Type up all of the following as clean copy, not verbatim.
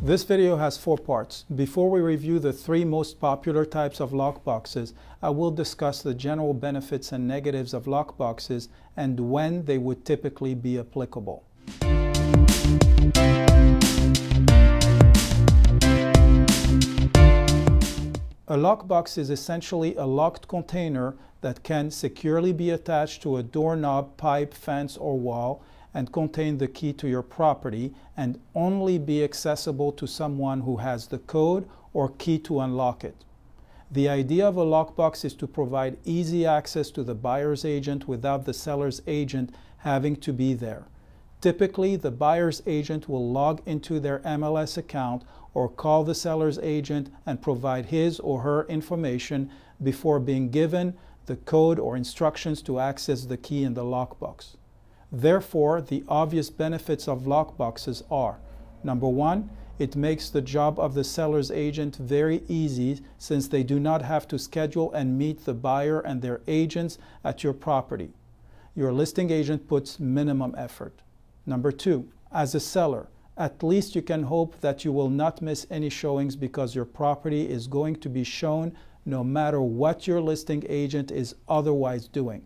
This video has 4 parts. Before we review the 3 most popular types of lockboxes, I will discuss the general benefits and negatives of lockboxes and when they would typically be applicable. A lockbox is essentially a locked container that can securely be attached to a doorknob, pipe, fence, or wall and contain the key to your property and only be accessible to someone who has the code or key to unlock it. The idea of a lockbox is to provide easy access to the buyer's agent without the seller's agent having to be there. Typically, the buyer's agent will log into their MLS account or call the seller's agent and provide his or her information before being given the code or instructions to access the key in the lockbox. Therefore, the obvious benefits of lockboxes are: number 1, it makes the job of the seller's agent very easy since they do not have to schedule and meet the buyer and their agents at your property. Your listing agent puts minimum effort. Number 2, as a seller, at least you can hope that you will not miss any showings because your property is going to be shown no matter what your listing agent is otherwise doing.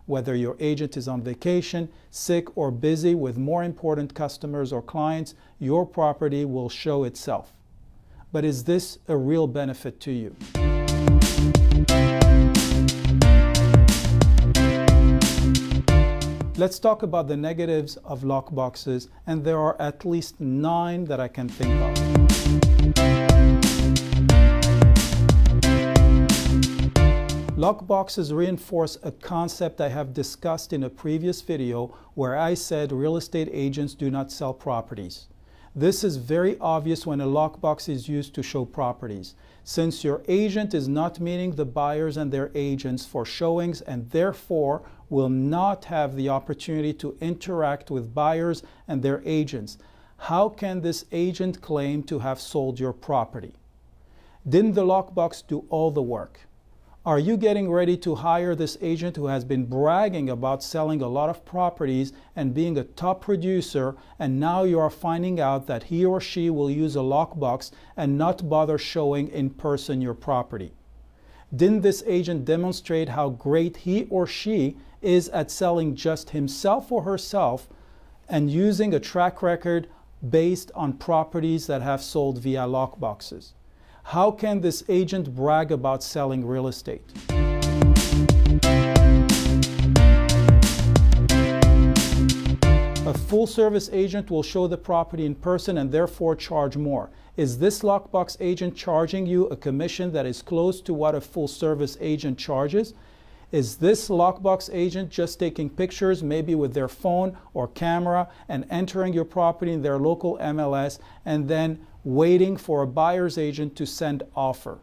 Whether your agent is on vacation, sick, or busy with more important customers or clients, your property will show itself. But is this a real benefit to you? Let's talk about the negatives of lockboxes, and there are at least 9 that I can think of. Lockboxes reinforce a concept I have discussed in a previous video where I said real estate agents do not sell properties. This is very obvious when a lockbox is used to show properties, since your agent is not meeting the buyers and their agents for showings and therefore will not have the opportunity to interact with buyers and their agents. How can this agent claim to have sold your property? Didn't the lockbox do all the work? Are you getting ready to hire this agent who has been bragging about selling a lot of properties and being a top producer, and now you are finding out that he or she will use a lockbox and not bother showing in person your property? Didn't this agent demonstrate how great he or she is at selling just himself or herself and using a track record based on properties that have sold via lockboxes? How can this agent brag about selling real estate? A full-service agent will show the property in person and therefore charge more. Is this lockbox agent charging you a commission that is close to what a full-service agent charges? Is this lockbox agent just taking pictures, maybe with their phone or camera, and entering your property in their local MLS and then waiting for a buyer's agent to send offer?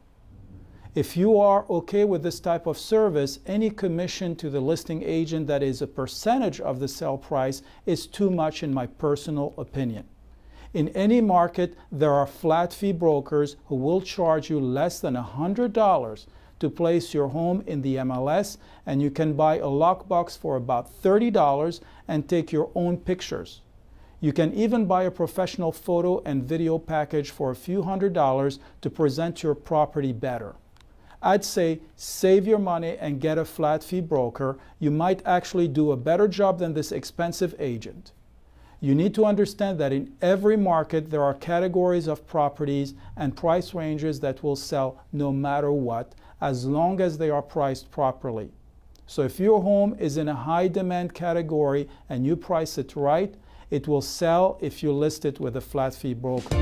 If you are okay with this type of service, any commission to the listing agent that is a percentage of the sale price is too much in my personal opinion. In any market, there are flat fee brokers who will charge you less than $100 to place your home in the MLS, and you can buy a lockbox for about $30 and take your own pictures. You can even buy a professional photo and video package for a few $100s to present your property better. I'd say save your money and get a flat fee broker. You might actually do a better job than this expensive agent. You need to understand that in every market there are categories of properties and price ranges that will sell no matter what, as long as they are priced properly. So if your home is in a high demand category and you price it right, it will sell if you list it with a flat fee broker.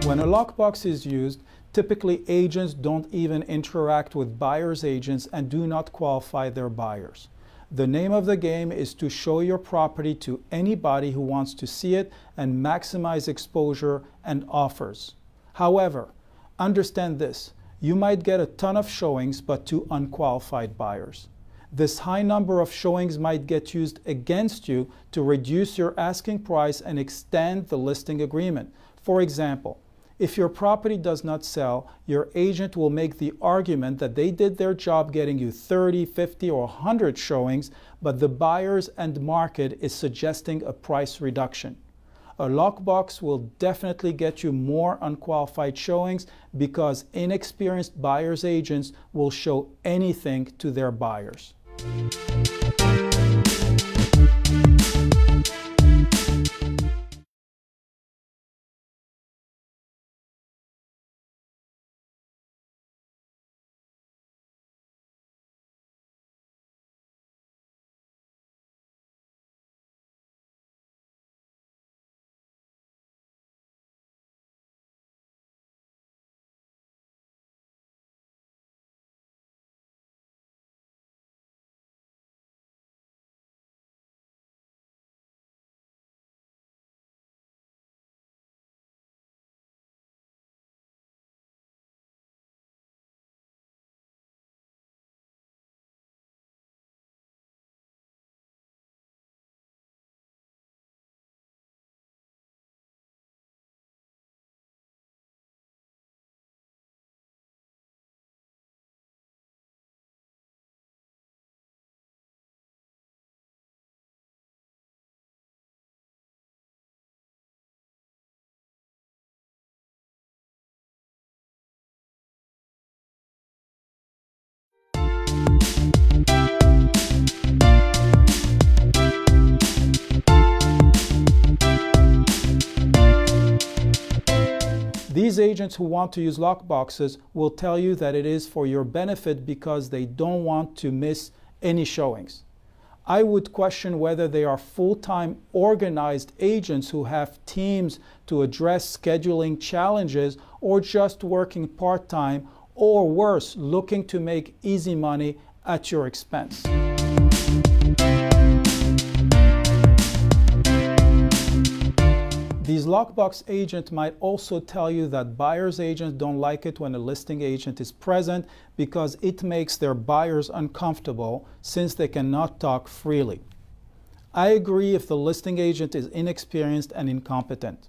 When a lockbox is used, typically agents don't even interact with buyers' agents and do not qualify their buyers. The name of the game is to show your property to anybody who wants to see it and maximize exposure and offers. However, understand this: you might get a ton of showings but to unqualified buyers. This high number of showings might get used against you to reduce your asking price and extend the listing agreement. For example, If your property does not sell, your agent will make the argument that they did their job getting you 30, 50, or 100 showings, but the buyers and market is suggesting a price reduction. A lockbox will definitely get you more unqualified showings because inexperienced buyer's agents will show anything to their buyers. These agents who want to use lockboxes will tell you that it is for your benefit because they don't want to miss any showings. I would question whether they are full-time organized agents who have teams to address scheduling challenges or just working part-time or worse, looking to make easy money at your expense. These lockbox agents might also tell you that buyer's agents don't like it when a listing agent is present because it makes their buyers uncomfortable since they cannot talk freely. I agree if the listing agent is inexperienced and incompetent.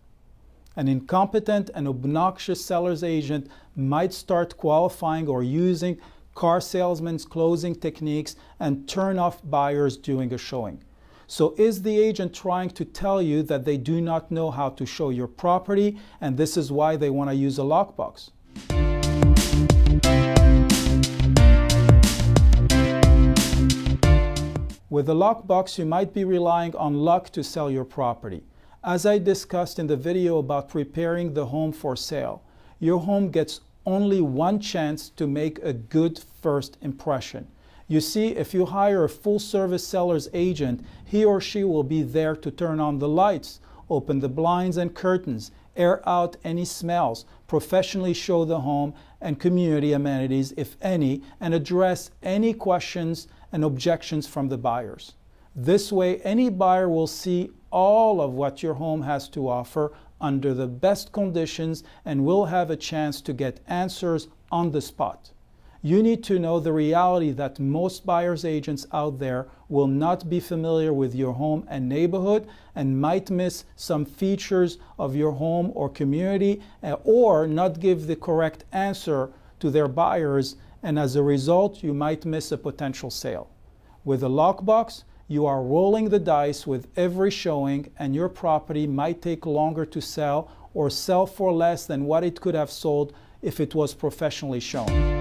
An incompetent and obnoxious seller's agent might start qualifying or using car salesmen's closing techniques and turn off buyers during a showing. So is the agent trying to tell you that they do not know how to show your property and this is why they want to use a lockbox? With a lockbox, you might be relying on luck to sell your property. As I discussed in the video about preparing the home for sale, your home gets only one chance to make a good first impression. You see, if you hire a full-service seller's agent, he or she will be there to turn on the lights, open the blinds and curtains, air out any smells, professionally show the home and community amenities, if any, and address any questions and objections from the buyers. This way, any buyer will see all of what your home has to offer under the best conditions and will have a chance to get answers on the spot. You need to know the reality that most buyer's agents out there will not be familiar with your home and neighborhood and might miss some features of your home or community or not give the correct answer to their buyers, and as a result, you might miss a potential sale. With a lockbox, you are rolling the dice with every showing and your property might take longer to sell or sell for less than what it could have sold if it was professionally shown.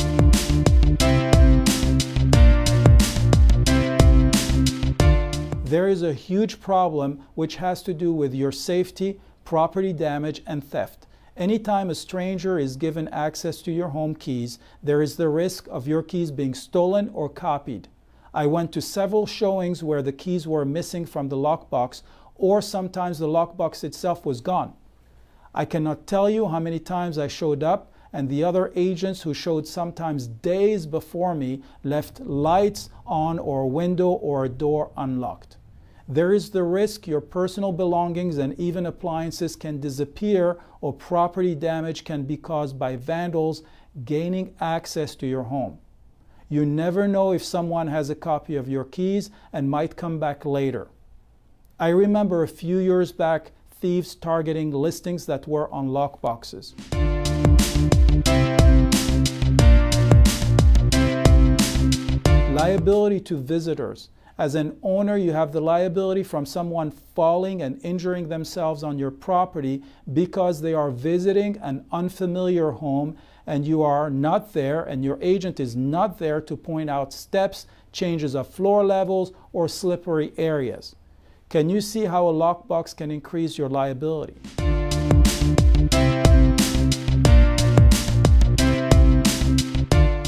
There is a huge problem which has to do with your safety, property damage, and theft. Anytime a stranger is given access to your home keys, there is the risk of your keys being stolen or copied. I went to several showings where the keys were missing from the lockbox, or sometimes the lockbox itself was gone. I cannot tell you how many times I showed up and the other agents who showed sometimes days before me left lights on or a window or a door unlocked. There is the risk your personal belongings and even appliances can disappear or property damage can be caused by vandals gaining access to your home. You never know if someone has a copy of your keys and might come back later. I remember a few years back thieves targeting listings that were on lockboxes. Liability to visitors. As an owner, you have the liability from someone falling and injuring themselves on your property because they are visiting an unfamiliar home and you are not there, and your agent is not there to point out steps, changes of floor levels, or slippery areas. Can you see how a lockbox can increase your liability?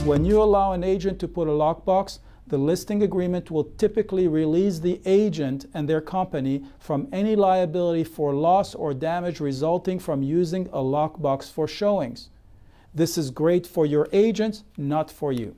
When you allow an agent to put a lockbox, the listing agreement will typically release the agent and their company from any liability for loss or damage resulting from using a lockbox for showings. This is great for your agents, not for you.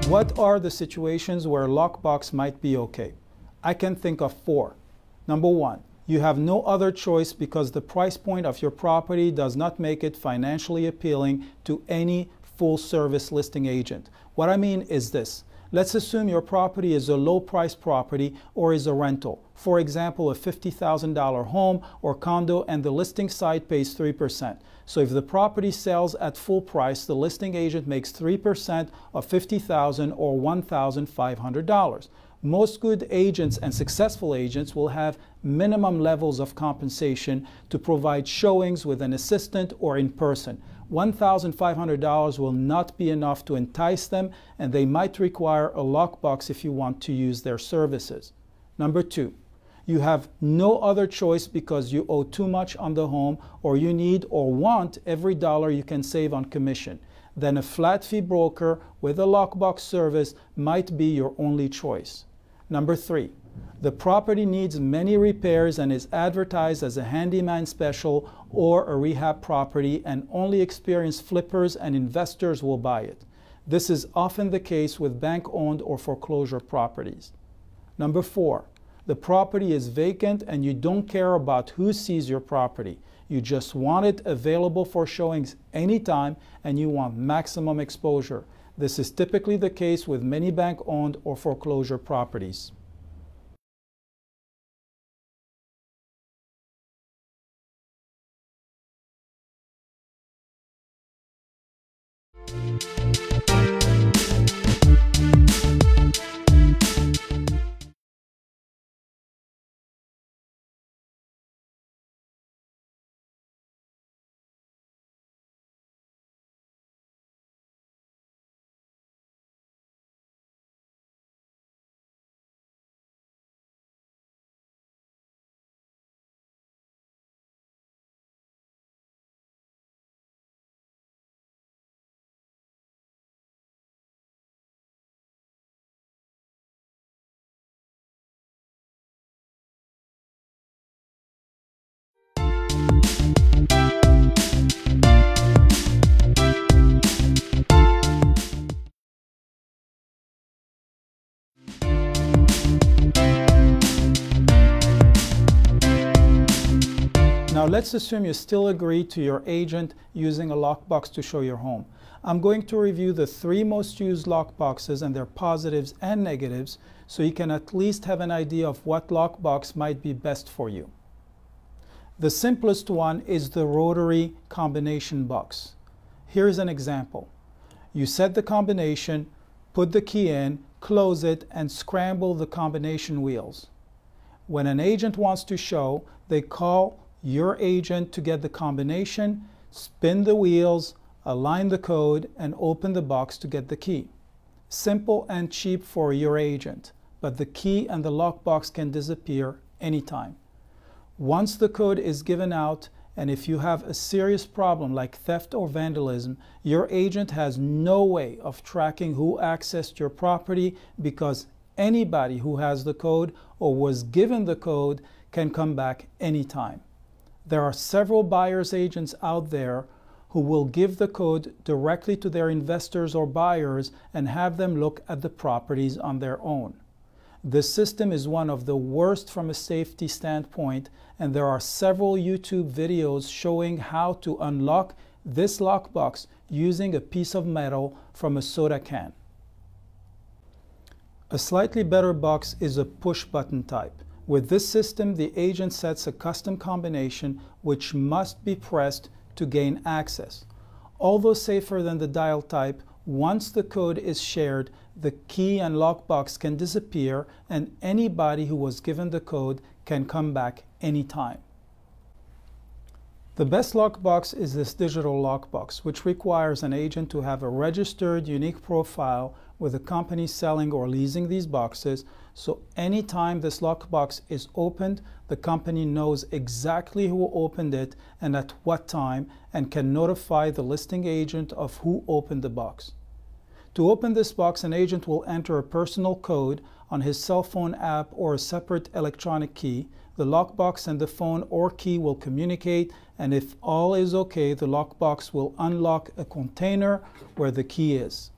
What are the situations where lockbox might be okay? I can think of 4. Number 1, you have no other choice because the price point of your property does not make it financially appealing to any full-service listing agent. What I mean is this. Let's assume your property is a low-price property or is a rental. For example, a $50,000 home or condo, and the listing site pays 3%. So if the property sells at full price, the listing agent makes 3% of $50,000 or $1,500. Most good agents and successful agents will have minimum levels of compensation to provide showings with an assistant or in person. $1,500 will not be enough to entice them, and they might require a lockbox if you want to use their services. Number 2, you have no other choice because you owe too much on the home, or you need or want every dollar you can save on commission. Then a flat fee broker with a lockbox service might be your only choice. Number 3, the property needs many repairs and is advertised as a handyman special or a rehab property, and only experienced flippers and investors will buy it. This is often the case with bank-owned or foreclosure properties. Number 4, the property is vacant and you don't care about who sees your property. You just want it available for showings anytime and you want maximum exposure. This is typically the case with many bank-owned or foreclosure properties. Now let's assume you still agree to your agent using a lockbox to show your home. I'm going to review the 3 most used lockboxes and their positives and negatives so you can at least have an idea of what lockbox might be best for you. The simplest one is the rotary combination box. Here's an example. You set the combination, put the key in, close it, and scramble the combination wheels. When an agent wants to show, they call your agent to get the combination, spin the wheels, align the code, and open the box to get the key. Simple and cheap for your agent, but the key and the lockbox can disappear anytime. Once the code is given out, and if you have a serious problem like theft or vandalism, your agent has no way of tracking who accessed your property, because anybody who has the code or was given the code can come back anytime. There are several buyer's agents out there who will give the code directly to their investors or buyers and have them look at the properties on their own. This system is one of the worst from a safety standpoint, and there are several YouTube videos showing how to unlock this lockbox using a piece of metal from a soda can. A slightly better box is a push button type. With this system, the agent sets a custom combination which must be pressed to gain access. Although safer than the dial type, once the code is shared, the key and lockbox can disappear and anybody who was given the code can come back anytime. The best lockbox is this digital lockbox, which requires an agent to have a registered unique profile with a company selling or leasing these boxes, so anytime this lockbox is opened, the company knows exactly who opened it and at what time, and can notify the listing agent of who opened the box. To open this box, an agent will enter a personal code on his cell phone app or a separate electronic key. The lockbox and the phone or key will communicate, and if all is okay, the lockbox will unlock a container where the key is.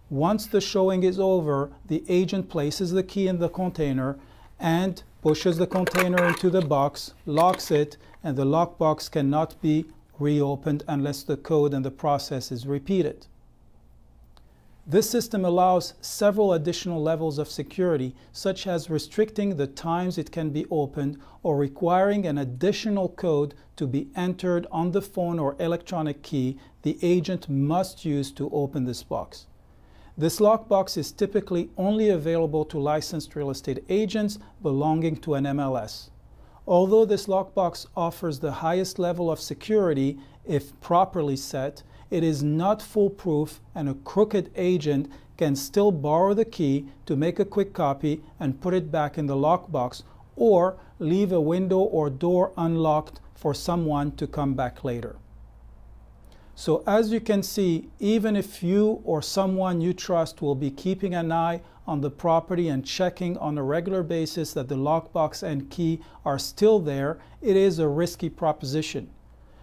Once the showing is over, the agent places the key in the container and pushes the container into the box, locks it, and the lockbox cannot be reopened unless the code and the process is repeated. This system allows several additional levels of security, such as restricting the times it can be opened or requiring an additional code to be entered on the phone or electronic key the agent must use to open this box. This lockbox is typically only available to licensed real estate agents belonging to an MLS. Although this lockbox offers the highest level of security if properly set, it is not foolproof, and a crooked agent can still borrow the key to make a quick copy and put it back in the lockbox, or leave a window or door unlocked for someone to come back later. So as you can see, even if you or someone you trust will be keeping an eye on the property and checking on a regular basis that the lockbox and key are still there, it is a risky proposition.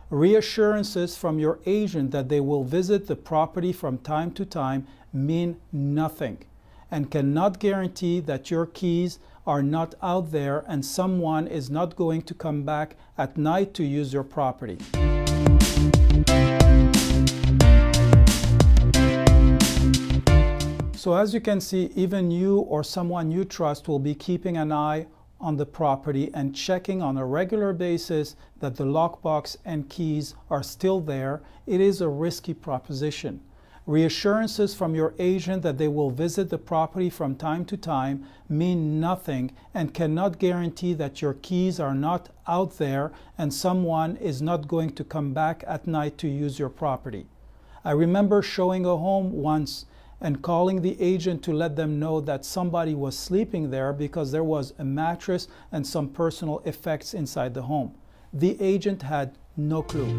Reassurances from your agent that they will visit the property from time to time mean nothing and cannot guarantee that your keys are not out there and someone is not going to come back at night to use your property. So as you can see, even you or someone you trust will be keeping an eye on the property and checking on a regular basis that the lockbox and keys are still there. It is a risky proposition. Reassurances from your agent that they will visit the property from time to time mean nothing and cannot guarantee that your keys are not out there and someone is not going to come back at night to use your property. I remember showing a home once and calling the agent to let them know that somebody was sleeping there because there was a mattress and some personal effects inside the home. The agent had no clue.